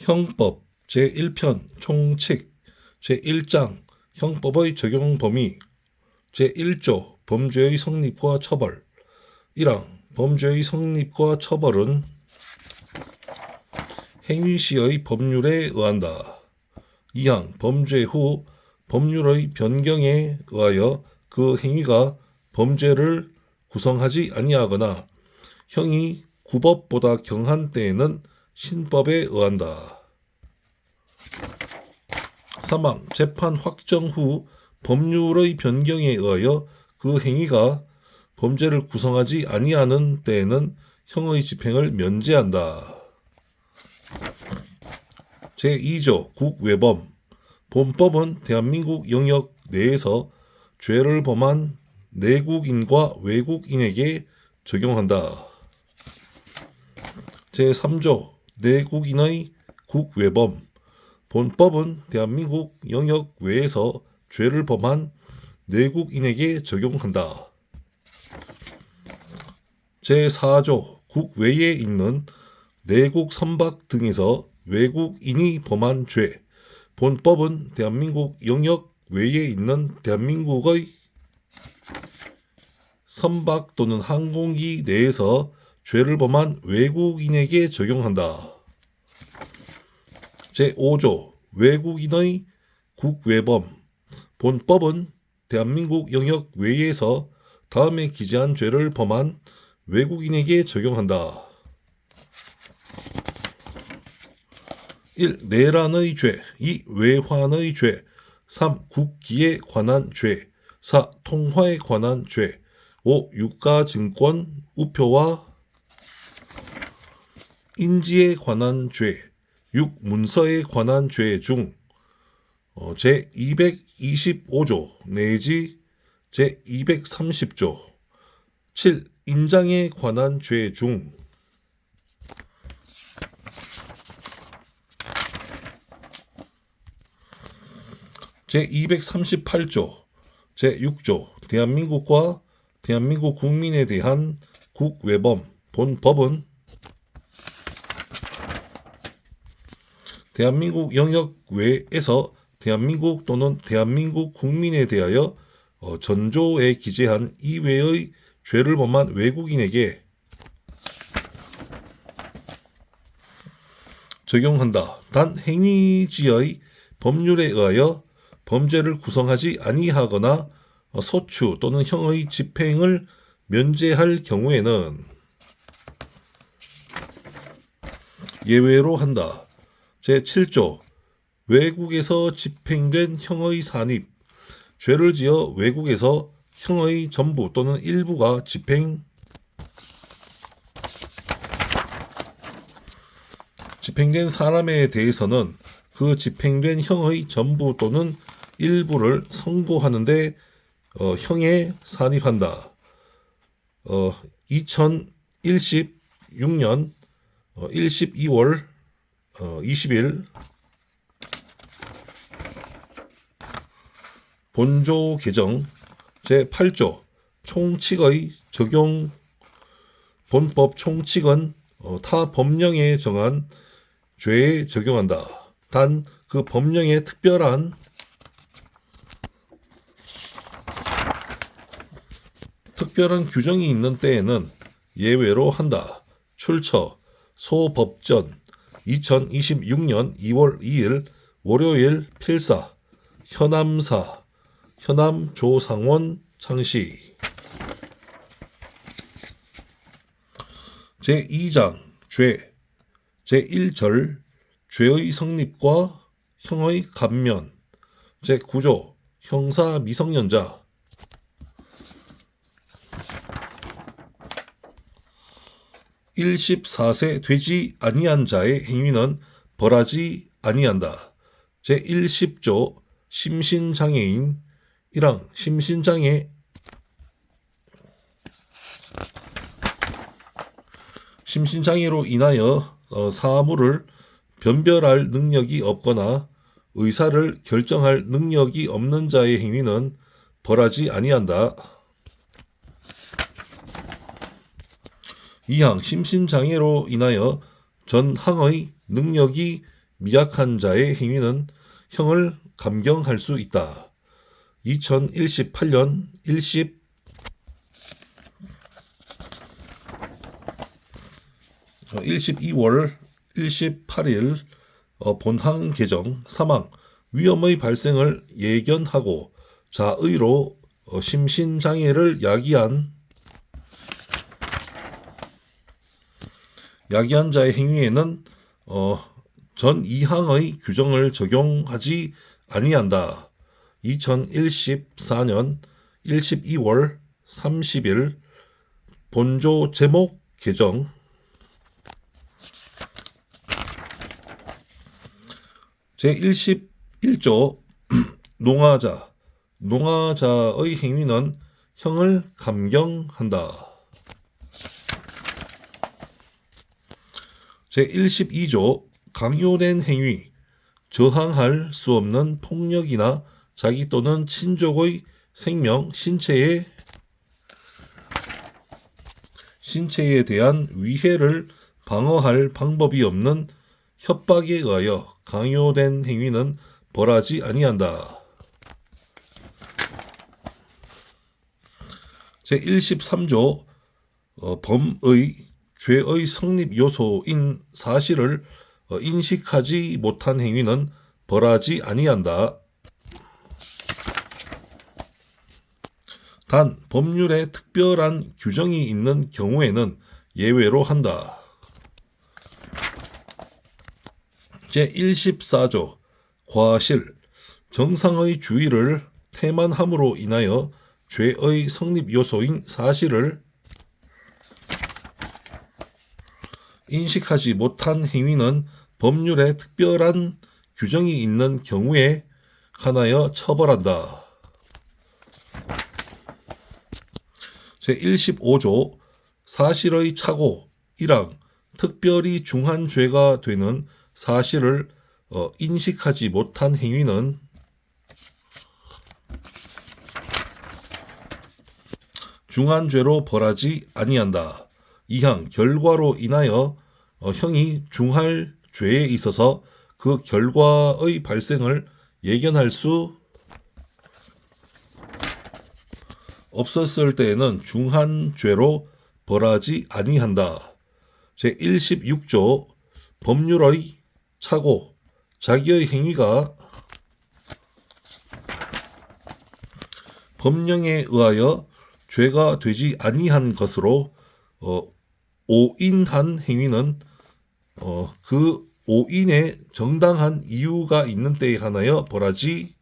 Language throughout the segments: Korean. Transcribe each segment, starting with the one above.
형법 제1편 총칙 제1장 형법의 적용 범위 제1조 범죄의 성립과 처벌 1항 범죄의 성립과 처벌은 행위시의 법률에 의한다. 2항 범죄 후 법률의 변경에 의하여 그 행위가 범죄를 구성하지 아니하거나 형이 구법보다 경한 때에는 신법에 의한다. 3항 재판 확정 후 법률의 변경에 의하여 그 행위가 범죄를 구성하지 아니하는 때에는 형의 집행을 면제한다. 제2조 국외범 본법은 대한민국 영역 내에서 죄를 범한 내국인과 외국인에게 적용한다. 제3조 내국인의 국외범 본법은 대한민국 영역 외에서 죄를 범한 내국인에게 적용한다. 제4조 국외에 있는 내국 선박 등에서 외국인이 범한 죄 본법은 대한민국 영역 외에 있는 대한민국의 선박 또는 항공기 내에서 죄를 범한 외국인에게 적용한다. 제5조 외국인의 국외범 본법은 대한민국 영역 외에서 다음에 기재한 죄를 범한 외국인에게 적용한다. 1. 내란의 죄 2. 외환의 죄 3. 국기에 관한 죄 4. 통화에 관한 죄 5. 유가증권 우표와 인지에 관한 죄 6. 문서에 관한 죄 중 제225조 내지 제230조 7. 인장에 관한 죄 중 제238조 제6조 대한민국과 대한민국 국민에 대한 국외범 본법은 대한민국 영역 외에서 대한민국 또는 대한민국 국민에 대하여 전조에 기재한 이외의 죄를 범한 외국인에게 적용한다. 단 행위지의 법률에 의하여 범죄를 구성하지 아니하거나 소추 또는 형의 집행을 면제할 경우에는 예외로 한다. 제7조 외국에서 집행된 형의 산입 죄를 지어 외국에서 형의 전부 또는 일부가 집행된 사람에 대해서는 그 집행된 형의 전부 또는 일부를 선고하는데 형에 산입한다. 2016년 12월 20일 본조 개정 제8조 총칙의 적용 본법 총칙은 타 법령에 정한 죄에 적용한다. 단 그 법령에 특별한 규정이 있는 때에는 예외로 한다. 출처 소법전 2026년 2월 2일 월요일 필사 현암사 현암조상원 창시 제2장 죄 제1절 죄의 성립과 형의 감면 제9조 형사 미성년자 14세 되지 아니한 자의 행위는 벌하지 아니한다. 제110조 심신장애인 1항 심신장애로 인하여 사물을 변별할 능력이 없거나 의사를 결정할 능력이 없는 자의 행위는 벌하지 아니한다. 2항 심신장애로 인하여 전항의 능력이 미약한 자의 행위는 형을 감경할 수 있다. 2018년 12월 18일 본항 개정 사망 위험의 발생을 예견하고 자의로 심신장애를 야기한 자의 행위에는 전 2항의 규정을 적용하지 아니한다. 2014년 12월 30일 본조 제목 개정 제11조 농아자의 행위는 형을 감경한다. 제12조 강요된 행위 저항할 수 없는 폭력이나 자기 또는 친족의 생명, 신체에 대한 위해를 방어할 방법이 없는 협박에 의하여 강요된 행위는 벌하지 아니한다. 제13조 범의 죄의 성립 요소인 사실을 인식하지 못한 행위는 벌하지 아니한다. 단 법률에 특별한 규정이 있는 경우에는 예외로 한다. 제14조 과실 정상의 주의를 태만함으로 인하여 죄의 성립 요소인 사실을 인식하지 못한 행위는 법률에 특별한 규정이 있는 경우에 한하여 처벌한다. 제15조 사실의 착오 1항 특별히 중한 죄가 되는 사실을 인식하지 못한 행위는 중한 죄로 벌하지 아니한다. 2항 결과로 인하여 형이 중할 죄에 있어서 그 결과의 발생을 예견할 수 없었을 때에는 중한 죄로 벌하지 아니한다. 제16조 법률의 착오 자기의 행위가 법령에 의하여 죄가 되지 아니한 것으로 오인한 행위는 그 오인에 정당한 이유가 있는 때에 한하여 벌하지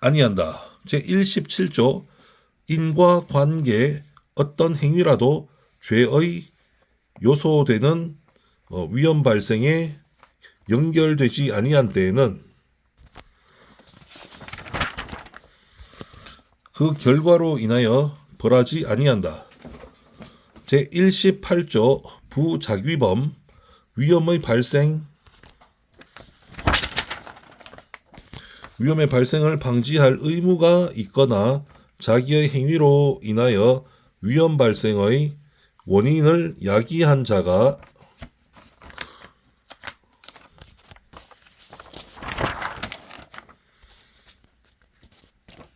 아니한다. 제17조 인과관계 어떤 행위라도 죄의 요소되는 위험 발생에 연결되지 아니한 때에는 그 결과로 인하여 벌하지 아니한다. 제18조 부작위범 위험의 발생을 방지할 의무가 있거나 자기의 행위로 인하여 위험 발생의 원인을 야기한 자가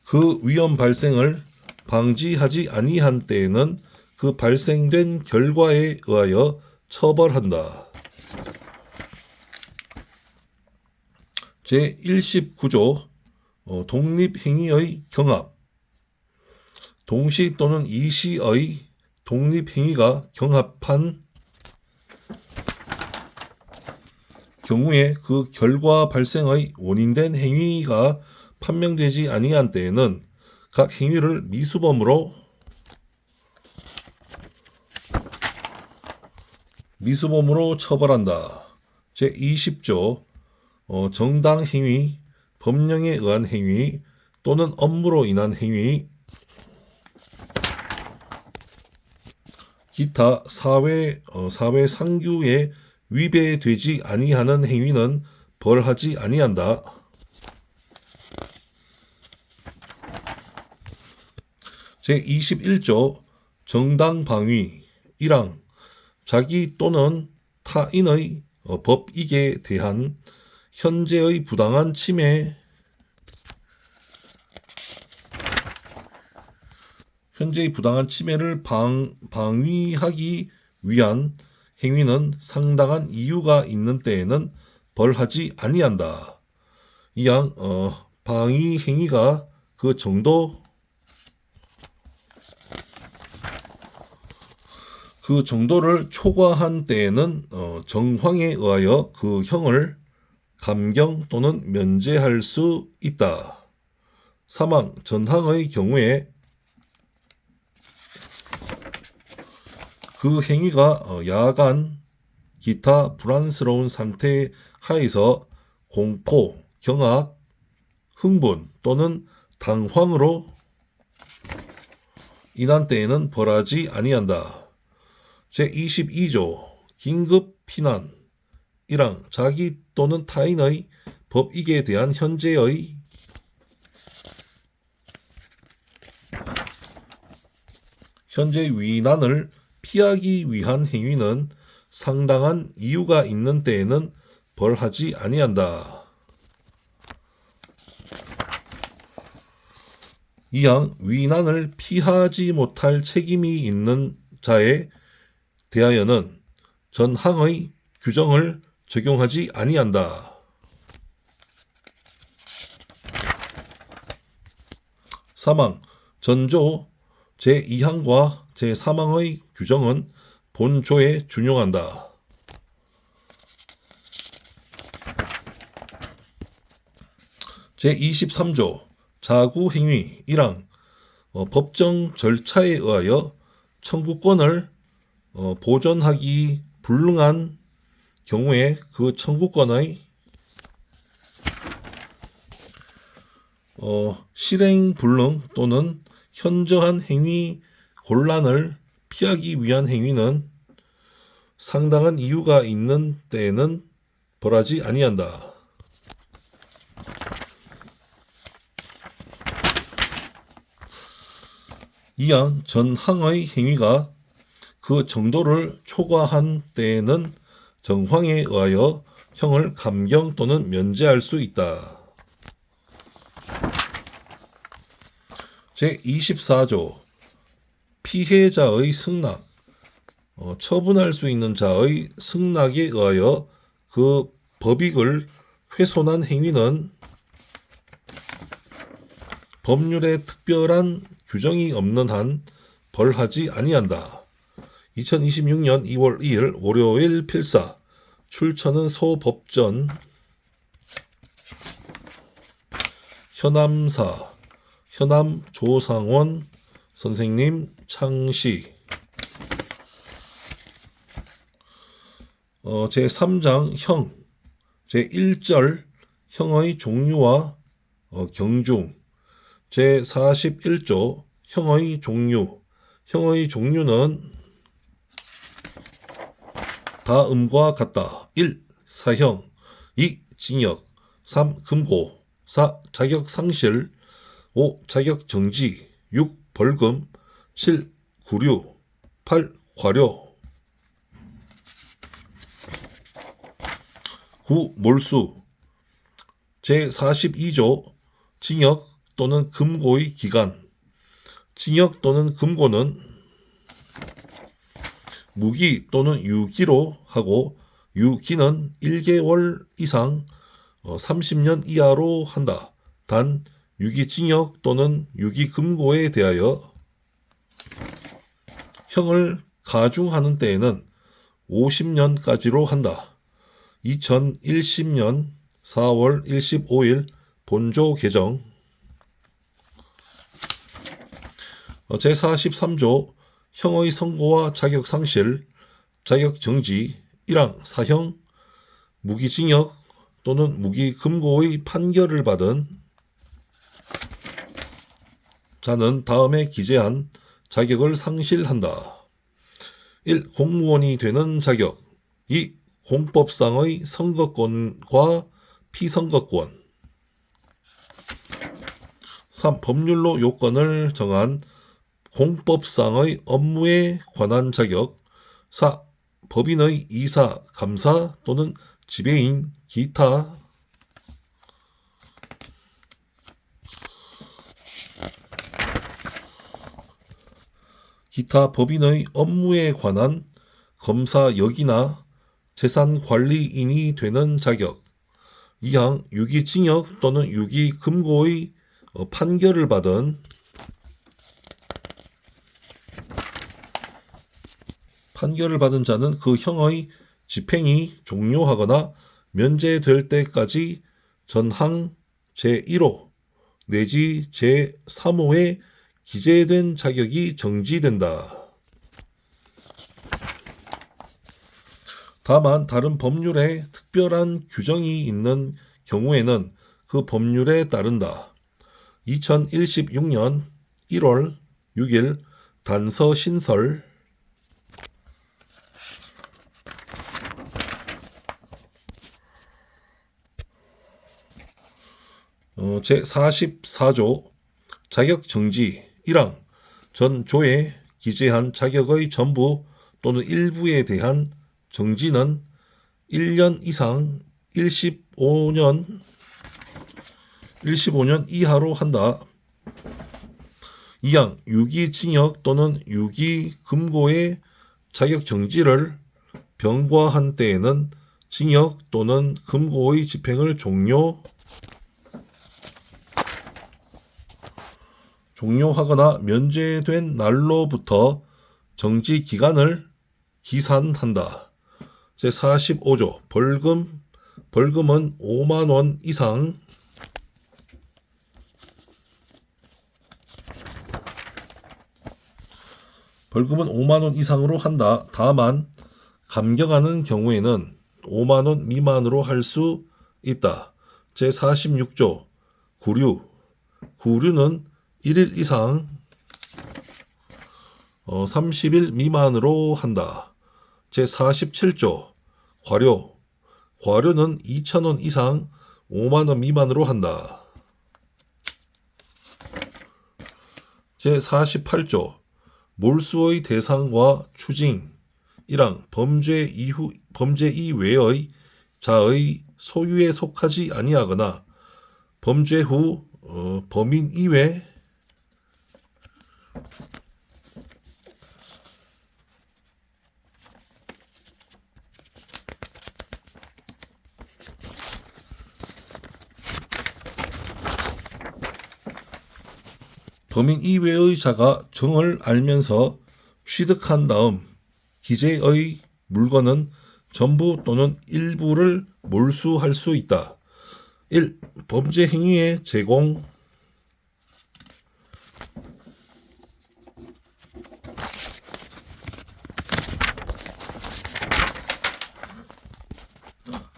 그 위험 발생을 방지하지 아니한 때에는 그 발생된 결과에 의하여 처벌한다. 제19조 독립행위의 경합 동시 또는 이시의 독립행위가 경합한 경우에 그 결과 발생의 원인된 행위가 판명되지 아니한 때에는 각 행위를 미수범으로 처벌한다. 제20조 정당 행위, 법령에 의한 행위 또는 업무로 인한 행위, 기타 사회 상규에 위배되지 아니하는 행위는 벌하지 아니한다. 제21조 정당방위 1항 자기 또는 타인의 법익에 대한 현재의 부당한 침해를 방위하기 위한 행위는 상당한 이유가 있는 때에는 벌하지 아니한다. 이양 방위 행위가 그 정도를 초과한 때에는 정황에 의하여 그 형을 감경 또는 면제할 수 있다. 사망 전항의 경우에 그 행위가 야간 기타 불안스러운 상태 하에서 공포, 경악, 흥분 또는 당황으로 인한 때에는 벌하지 아니한다. 제22조 긴급 피난 1항 자기 또는 타인의 법익에 대한 현재 위난을 피하기 위한 행위는 상당한 이유가 있는 때에는 벌하지 아니한다. 2항 위난을 피하지 못할 책임이 있는 자에 대하여는 전항의 규정을 적용하지 아니한다. 사망 전조 제2항과 제3항의 규정은 본조에 준용한다. 제23조 자구행위 1항 법정 절차에 의하여 청구권을 보존하기 불능한 경우에 그 청구권의 실행 불능 또는 현저한 행위 곤란을 피하기 위한 행위는 상당한 이유가 있는 때에는 벌하지 아니한다. 이항 전항의 행위가 그 정도를 초과한 때에는 정황에 의하여 형을 감경 또는 면제할 수 있다. 제24조 피해자의 승낙 처분할 수 있는 자의 승낙에 의하여 그 법익을 훼손한 행위는 법률에 특별한 규정이 없는 한 벌하지 아니한다. 2026년 2월 2일 월요일 필사 출처는 소법전 현암사 현암 조상원 선생님 창시 제3장 형 제1절 형의 종류와 경중 제41조 형의 종류 형의 종류는 다음과 같다. 1. 사형 2. 징역 3. 금고 4. 자격 상실 5. 자격 정지 6. 벌금 7. 구류 8. 과료 9. 몰수 제42조 징역 또는 금고의 기간 징역 또는 금고는 무기 또는 유기로 하고 유기는 1개월 이상 30년 이하로 한다. 단 유기징역 또는 유기금고에 대하여 형을 가중하는 때에는 50년까지로 한다. 2010년 4월 25일 본조 개정 제43조 형의 선고와 자격 상실, 자격 정지, 1항 사형, 무기징역 또는 무기금고의 판결을 받은 자는 다음에 기재한 자격을 상실한다. 1. 공무원이 되는 자격 2. 공법상의 선거권과 피선거권 3. 법률로 요건을 정한 공법상의 업무에 관한 자격 4. 법인의 이사, 감사 또는 지배인, 기타 법인의 업무에 관한 검사 역이나 재산관리인이 되는 자격. 이항 유기징역 또는 유기금고의 판결을 받은 자는 그 형의 집행이 종료하거나 면제될 때까지 전항 제1호 내지 제3호에 기재된 자격이 정지된다. 다만 다른 법률에 특별한 규정이 있는 경우에는 그 법률에 따른다. 2016년 1월 6일 단서 신설 제44조 자격정지 1항 전 조에 기재한 자격의 전부 또는 일부에 대한 정지는 1년 이상 15년 이하로 한다. 2항 유기징역 또는 유기금고의 자격정지를 병과한 때에는 징역 또는 금고의 집행을 종료하거나 면제된 날로부터 정지 기간을 기산한다. 제45조 벌금은 5만 원 이상 으로 한다. 다만 감경하는 경우에는 5만 원 미만으로 할 수 있다. 제46조 구류는 1일 이상 30일 미만으로 한다. 제47조 과료는 2,000원 이상 5만 원 미만으로 한다. 제48조 몰수의 대상과 추징 1항 범죄 이외의 자의 소유에 속하지 아니하거나 범죄 후 범인 이외 범인 이외의 자가 정을 알면서 취득한 다음 기재의 물건은 전부 또는 일부를 몰수할 수 있다. 1. 범죄 행위의 제공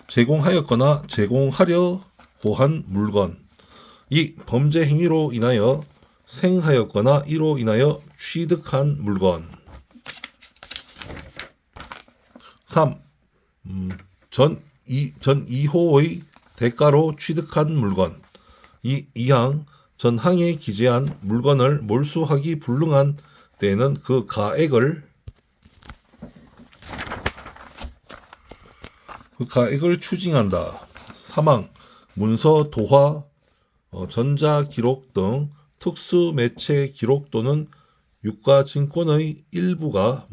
제공하였거나 제공하려고 한 물건. 2. 범죄 행위로 인하여 생하였거나 이로 인하여 취득한 물건. 3. 전 2호의 대가로 취득한 물건. 2항 전항에 기재한 물건을 몰수하기 불능한 때에는 그 가액을 추징한다. 3항 문서 도화, 전자기록 등 특수매체 기록 또는 유가증권의 일부가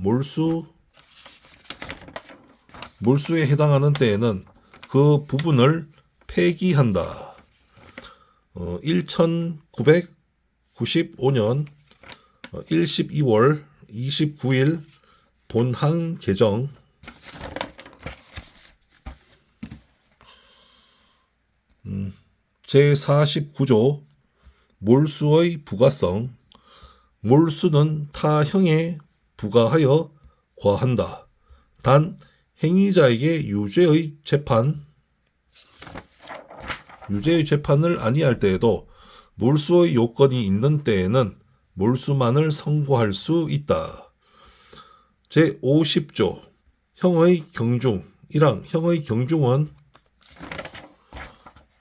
몰수에 해당하는 때에는 그 부분을 폐기한다. 1995년 12월 29일 본항 개정 제49조 몰수의 부가성. 몰수는 타 형에 부과하여 과한다. 단 행위자에게 유죄의 재판을 아니할 때에도 몰수의 요건이 있는 때에는 몰수만을 선고할 수 있다. 제50조 형의 경중 1항 형의 경중은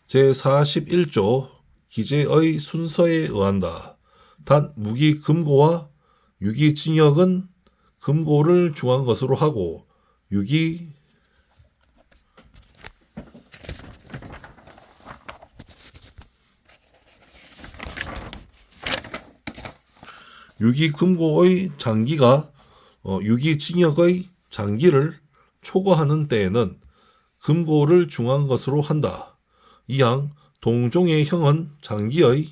제41조 기재의 순서에 의한다. 단 무기금고와 유기징역은 금고를 중한 것으로 하고 유기 유기금고의 장기가 유기징역의 장기를 초과하는 때에는 금고를 중한 것으로 한다. 이항 동종의 형은 장기의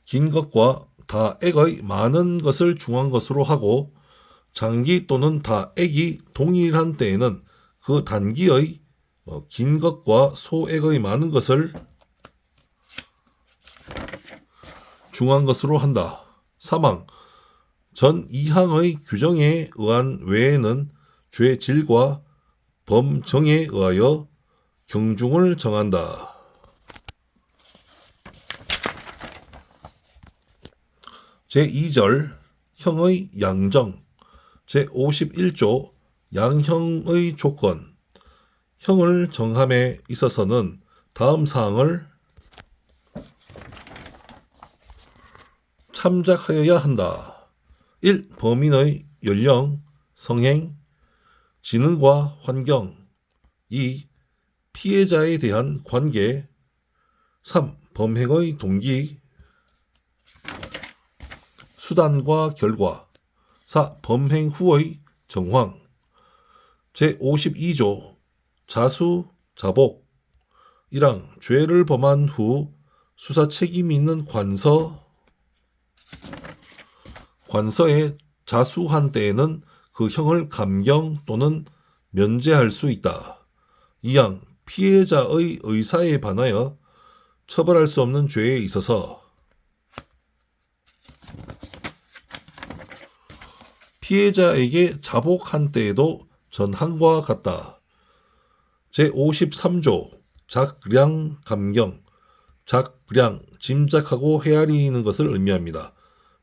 긴 것과 다액의 많은 것을 중한 것으로 하고 장기 또는 다액이 동일한 때에는 그 단기의 긴 것과 소액의 많은 것을 중한 것으로 한다. 사망 전 이항의 규정에 의한 외에는 죄질과 범정에 의하여 경중을 정한다. 제2절 형의 양정 제51조 양형의 조건 형을 정함에 있어서는 다음 사항을 참작하여야 한다. 1. 범인의 연령, 성행, 지능과 환경 2. 피해자에 대한 관계 3. 범행의 동기 수단과 결과 4. 범행 후의 정황 제52조 자수, 자복 1항 죄를 범한 후 수사 책임이 있는 관서에 자수한 때에는 그 형을 감경 또는 면제할 수 있다. 2항 피해자의 의사에 반하여 처벌할 수 없는 죄에 있어서 피해자에게 자복한 때에도 전항과 같다. 제53조 작량 감경 작량 짐작하고 헤아리는 것을 의미합니다.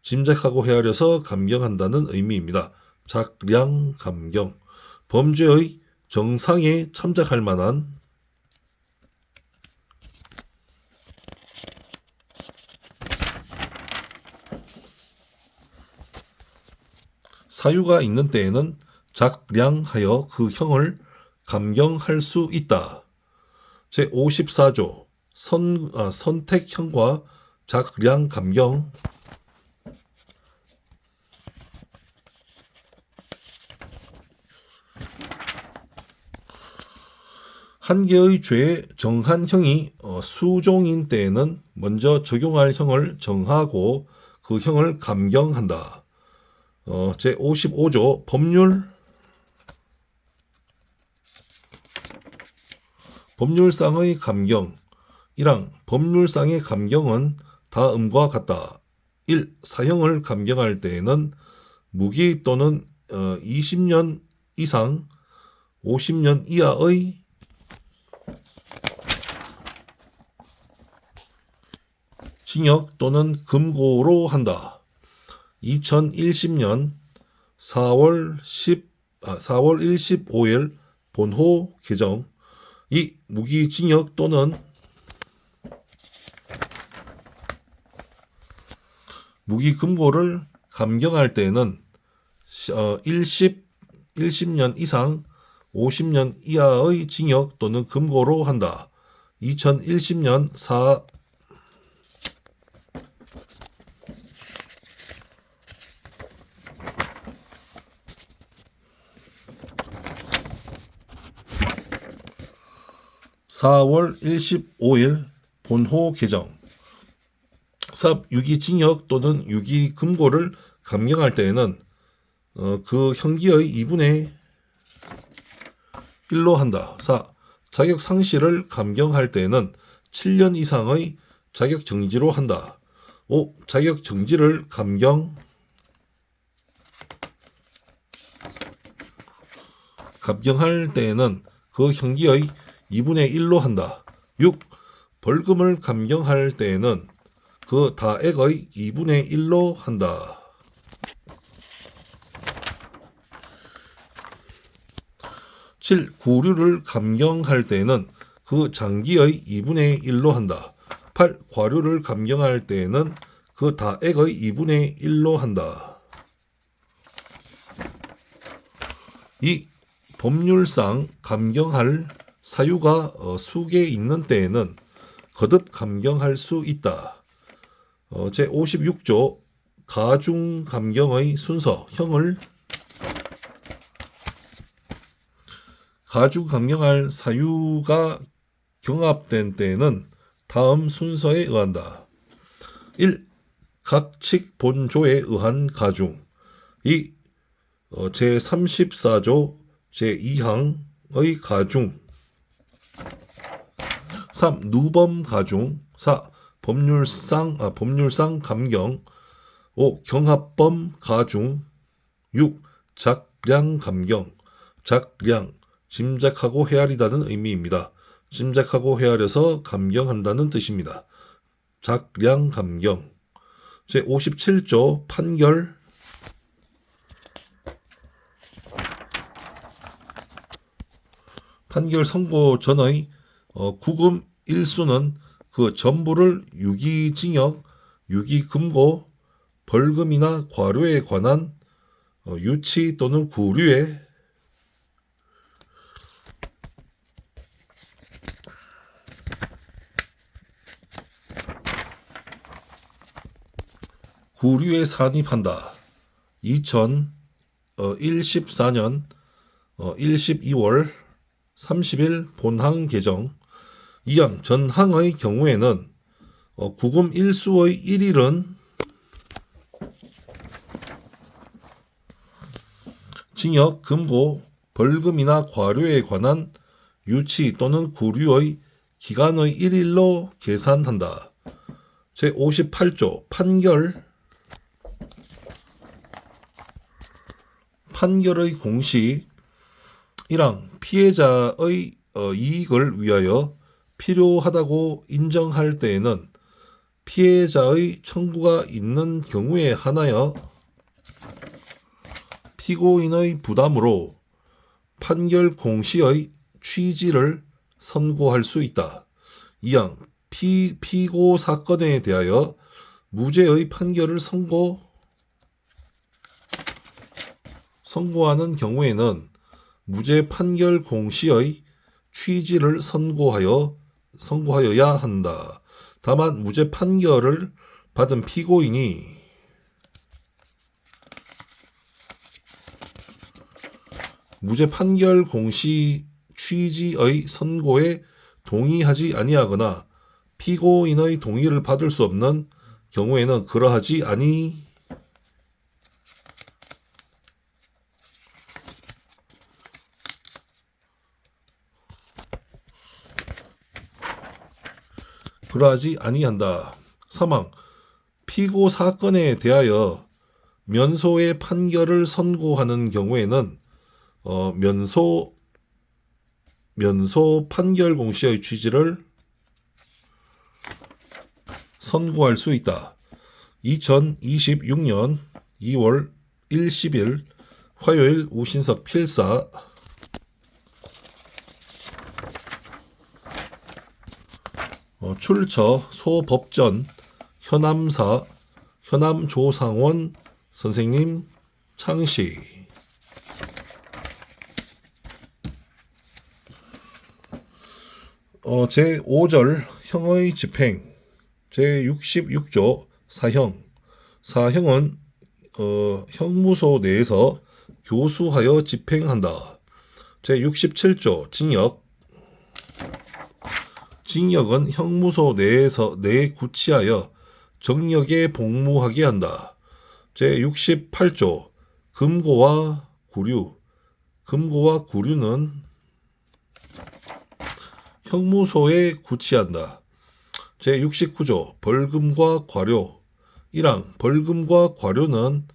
짐작하고 헤아려서 감경한다는 의미입니다. 작량 감경 범죄의 정상에 참작할 만한 사유가 있는 때에는 작량하여 그 형을 감경할 수 있다. 제54조 선택형과 작량 감경 한 개의 죄에 정한 형이 수종인 때에는 먼저 적용할 형을 정하고 그 형을 감경한다. 제55조 법률상의 감경 1항 법률상의 감경은 다음과 같다. 1. 사형을 감경할 때에는 무기 또는 20년 이상 50년 이하의 징역 또는 금고로 한다. 2010년 4월 15일 본호 개정 2. 무기징역 또는 무기금고를 감경할 때에는 10년 이상 50년 이하의 징역 또는 금고로 한다. 2010년 4월 15일 본호 개정 3. 유기징역 또는 유기금고를 감경할 때에는 그 형기의 2분의 1로 한다. 4. 자격 상실을 감경할 때에는 7년 이상의 자격 정지로 한다. 5. 자격 정지를 감경할 때에는 그 형기의 2분의 1로 한다. 6. 벌금을 감경할 때에는 그 다액의 2분의 1로 한다. 7. 구류를 감경할 때에는 그 장기의 2분의 1로 한다. 8. 과류를 감경할 때에는 그 다액의 2분의 1로 한다. 이 법률상 감경할 사유가 수개 있는 때에는 거듭 감경할 수 있다. 제56조 가중 감경의 순서 형을 가중 감경할 사유가 경합된 때에는 다음 순서에 의한다. 1. 각칙 본조에 의한 가중. 2. 제34조 제2항의 가중. 3. 누범 가중. 4. 법률상 감경. 5. 경합범 가중. 6. 작량 감경. 작량, 짐작하고 헤아리다는 의미입니다. 짐작하고 헤아려서 감경한다는 뜻입니다. 작량 감경. 제57조 판결. 판결 선고 전의 구금 일수는 그 전부를 유기징역, 유기금고, 벌금이나 과료에 관한 유치 또는 구류에 산입한다. 2014년 12월 30일 본항 개정. 이항 전항의 경우에는 구금 일수의 1일은 징역, 금고, 벌금이나 과료에 관한 유치 또는 구류의 기간의 1일로 계산한다. 제58조 판결의 공시. 1항 피해자의 이익을 위하여 필요하다고 인정할 때에는 피해자의 청구가 있는 경우에 한하여 피고인의 부담으로 판결 공시의 취지를 선고할 수 있다. 2항 피고 사건에 대하여 무죄의 판결을 선고하는 경우에는 무죄 판결 공시의 취지를 선고하여야 한다. 다만 무죄 판결을 받은 피고인이 무죄 판결 공시 취지의 선고에 동의하지 아니하거나 피고인의 동의를 받을 수 없는 경우에는 그러하지 아니한다. 3항 피고 사건에 대하여 면소의 판결을 선고하는 경우에는 면소 판결 공시의 취지를 선고할 수 있다. 2026년 2월 10일 화요일 우신석 필사. 출처 소법전 현암사 현암조상원 선생님 창시. 제5절 형의 집행. 제66조 사형은 형무소 내에서 교수하여 집행한다. 제67조 징역은 형무소 내에 구치하여 정력에 복무하게 한다. 제68조 금고와 구류는 형무소에 구치한다. 제69조 벌금과 과료. 1항 벌금과 과료는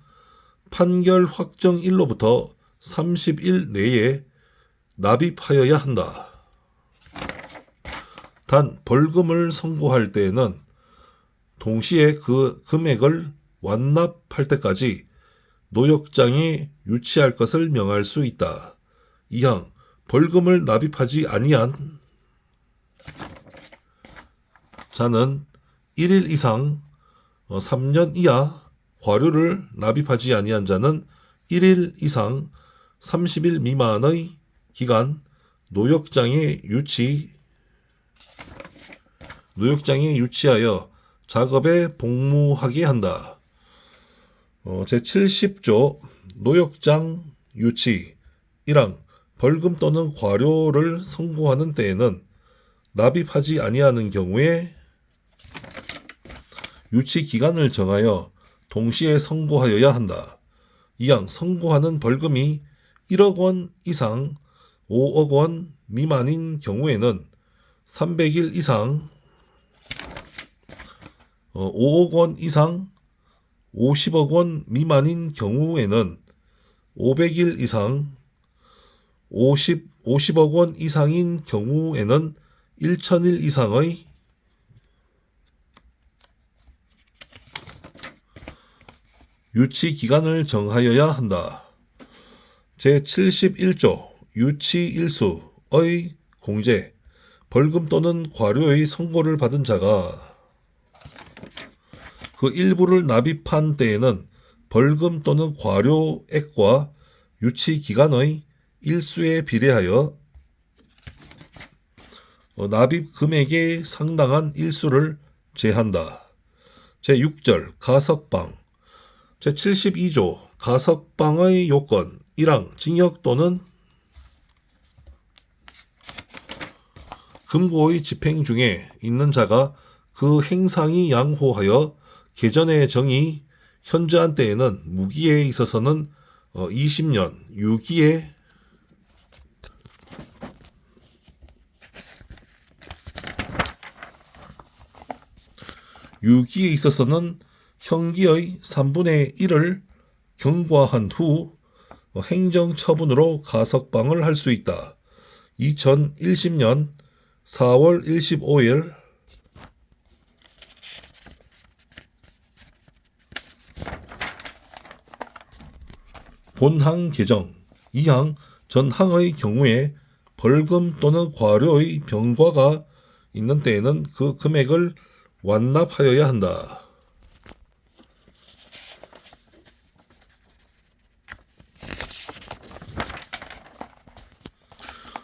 판결 확정일로부터 30일 내에 납입하여야 한다. 단 벌금을 선고할 때에는 동시에 그 금액을 완납할 때까지 노역장에 유치할 것을 명할 수 있다. 2항 벌금을 납입하지 아니한 자는 1일 이상 3년 이하, 과료를 납입하지 아니한 자는 1일 이상 30일 미만의 기간 노역장에 유치하여 작업에 복무하게 한다. 제70조 노역장 유치 1항 벌금 또는 과료를 선고하는 때에는 납입하지 아니하는 경우에 유치 기간을 정하여 동시에 선고하여야 한다. 2항 선고하는 벌금이 1억 원 이상 5억 원 미만인 경우에는 300일 이상 5억 원 이상 50억 원 미만인 경우에는 500일 이상 50억 원 이상인 경우에는 1000일 이상의 유치 기간을 정하여야 한다. 제71조 유치일수의 공제 벌금 또는 과료의 선고를 받은 자가 그 일부를 납입한 때에는 벌금 또는 과료액과 유치 기간의 일수에 비례하여 납입 금액에 상당한 일수를 제한다. 제6절 가석방 제72조 가석방의 요건 1항 징역 또는 금고의 집행 중에 있는 자가 그 행상이 양호하여 개전의 정이 현저한 때에는 무기에 있어서는 20년, 유기에 있어서는 형기의 3분의 1을 경과한 후 행정처분으로 가석방을 할 수 있다. 2010년 4월 25일 본항 개정 2항 전항의 경우에 벌금 또는 과료의 병과가 있는 때에는 그 금액을 완납하여야 한다.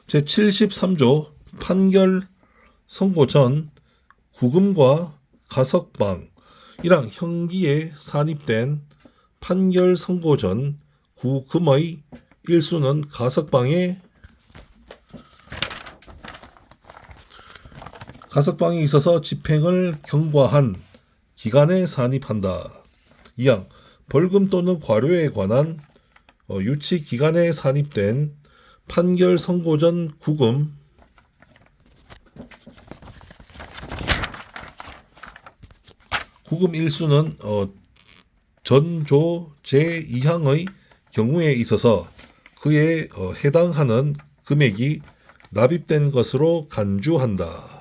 제73조 판결 선고 전 구금과 가석방 1항 형기에 산입된 판결 선고 전 구금의 일수는 가석방에 있어서 집행을 경과한 기간에 산입한다. 2항 벌금 또는 과료에 관한 유치 기간에 산입된 판결 선고 전 구금 일수는 전조 제2항의 경우에 있어서 그에 해당하는 금액이 납입된 것으로 간주한다.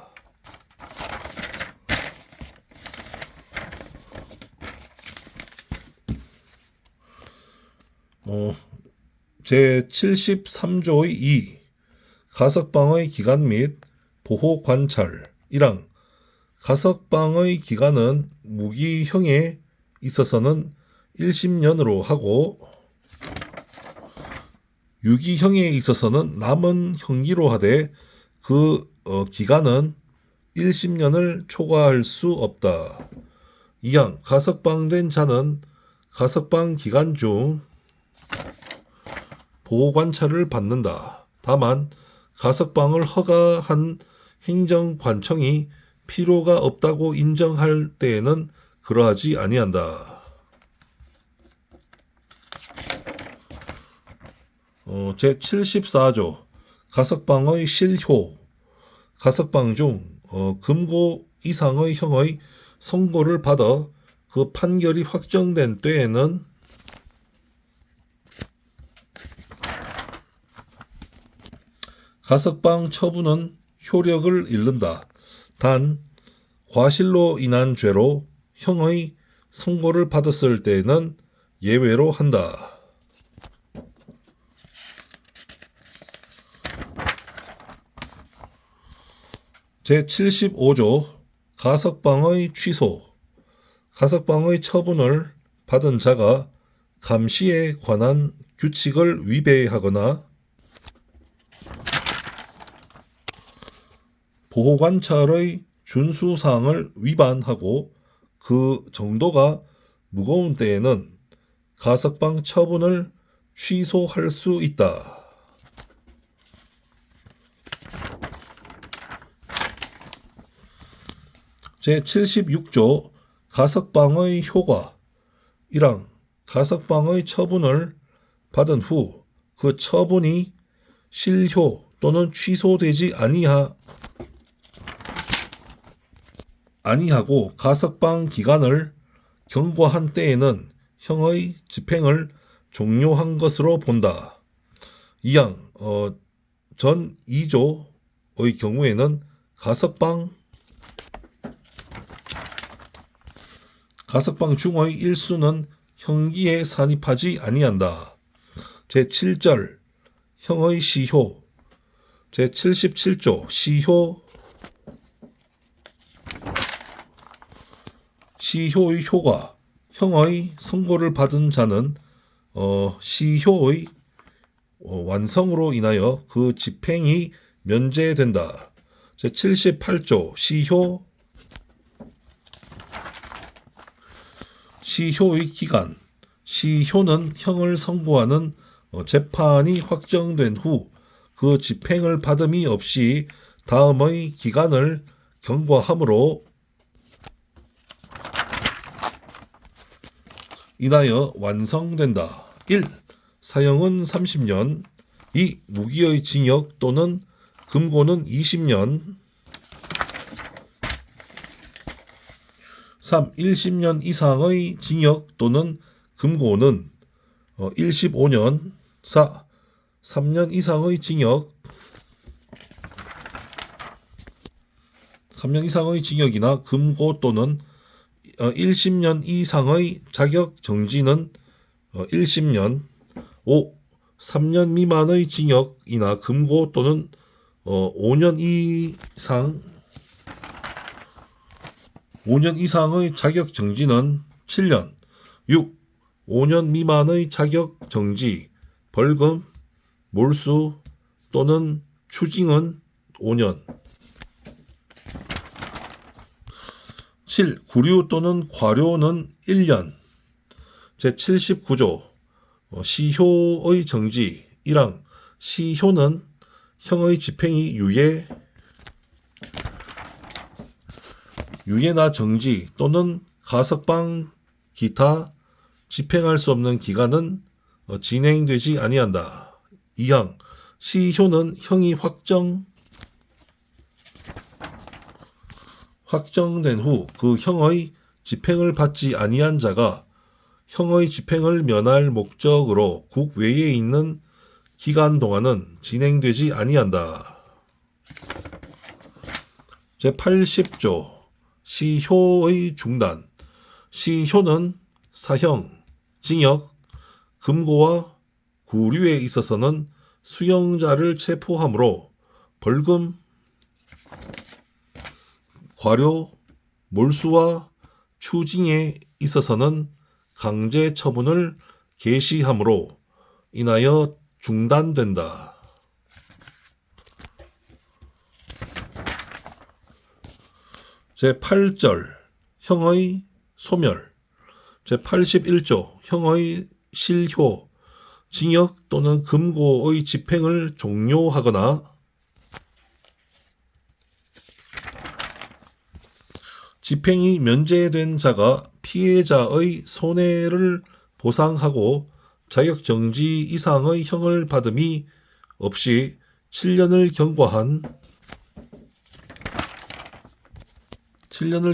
제73조의 2 가석방의 기간 및 보호관찰 1항 가석방의 기간은 무기형에 있어서는 10년으로 하고 유기형에 있어서는 남은 형기로 하되 그 기간은 10년을 초과할 수 없다. 2항 가석방된 자는 가석방 기간 중 보호관찰을 받는다. 다만 가석방을 허가한 행정관청이 필요가 없다고 인정할 때에는 그러하지 아니한다. 제74조 가석방의 실효 가석방 중 금고 이상의 형의 선고를 받아 그 판결이 확정된 때에는 가석방 처분은 효력을 잃는다. 단 과실로 인한 죄로 형의 선고를 받았을 때에는 예외로 한다. 제75조 가석방의 취소 가석방의 처분을 받은 자가 감시에 관한 규칙을 위배하거나 보호관찰의 준수사항을 위반하고 그 정도가 무거운 때에는 가석방 처분을 취소할 수 있다. 제76조 가석방의 효과 1항 가석방의 처분을 받은 후 그 처분이 실효 또는 취소되지 아니하고 가석방 기간을 경과한 때에는 형의 집행을 종료한 것으로 본다. 2항 전 2조의 경우에는 가석방 중의 일수는 형기에 산입하지 아니한다. 제7절 형의 시효 제77조 시효의 효과 형의 선고를 받은 자는 시효의 완성으로 인하여 그 집행이 면제된다. 제78조 시효의 기간 시효는 형을 선고하는 재판이 확정된 후 그 집행을 받음이 없이 다음의 기간을 경과함으로 인하여 완성된다. 1. 사형은 30년 2. 무기의 징역 또는 금고는 20년 3. 1심년 이상의 징역 또는 금고는 15년 4. 3년 이상의 징역 3년 이상의 징역이나 금고 또는 1심년 이상의 자격 정지는 1심년 5. 3년 미만의 징역이나 금고 또는 5년 이상의 자격 정지는 7년 6. 5년 미만의 자격 정지, 벌금, 몰수 또는 추징은 5년 7. 구류 또는 과료는 1년 제79조 시효의 정지 1항 시효는 형의 집행이 유예나 정지 또는 가석방 기타 집행할 수 없는 기간은 진행되지 아니한다. 2항 시효는 형이 확정된 후 그 형의 집행을 받지 아니한 자가 형의 집행을 면할 목적으로 국외에 있는 기간 동안은 진행되지 아니한다. 제80조 시효의 중단 시효는 사형, 징역, 금고와 구류에 있어서는 수용자를 체포함으로 벌금, 과료, 몰수와 추징에 있어서는 강제 처분을 개시함으로 인하여 중단된다. 제8절 형의 소멸 제81조 형의 실효 징역 또는 금고의 집행을 종료하거나 집행이 면제된 자가 피해자의 손해를 보상하고 자격정지 이상의 형을 받음이 없이 7년을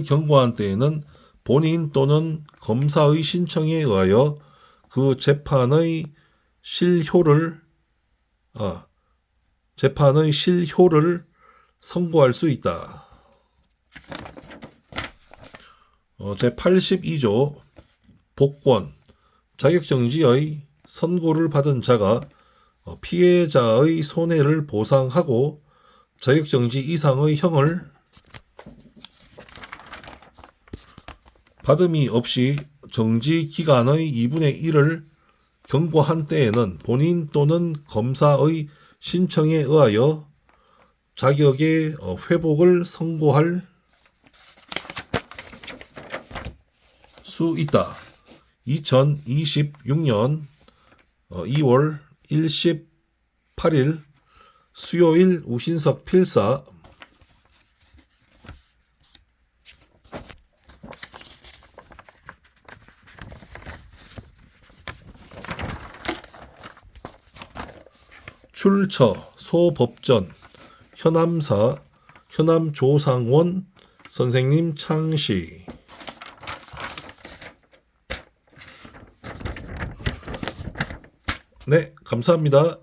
경과한 때에는 본인 또는 검사의 신청에 의하여 그 재판의 실효를 선고할 수 있다. 제82조 복권 자격정지의 선고를 받은 자가 피해자의 손해를 보상하고 자격정지 이상의 형을 받음이 없이 정지 기간의 2분의 1을 경고한 때에는 본인 또는 검사의 신청에 의하여 자격의 회복을 선고할 수 있다. 2026년 2월 18일 수요일 우신석 필사. 출처 소법전 현암사 현암조상원 선생님 창시. 네, 감사합니다.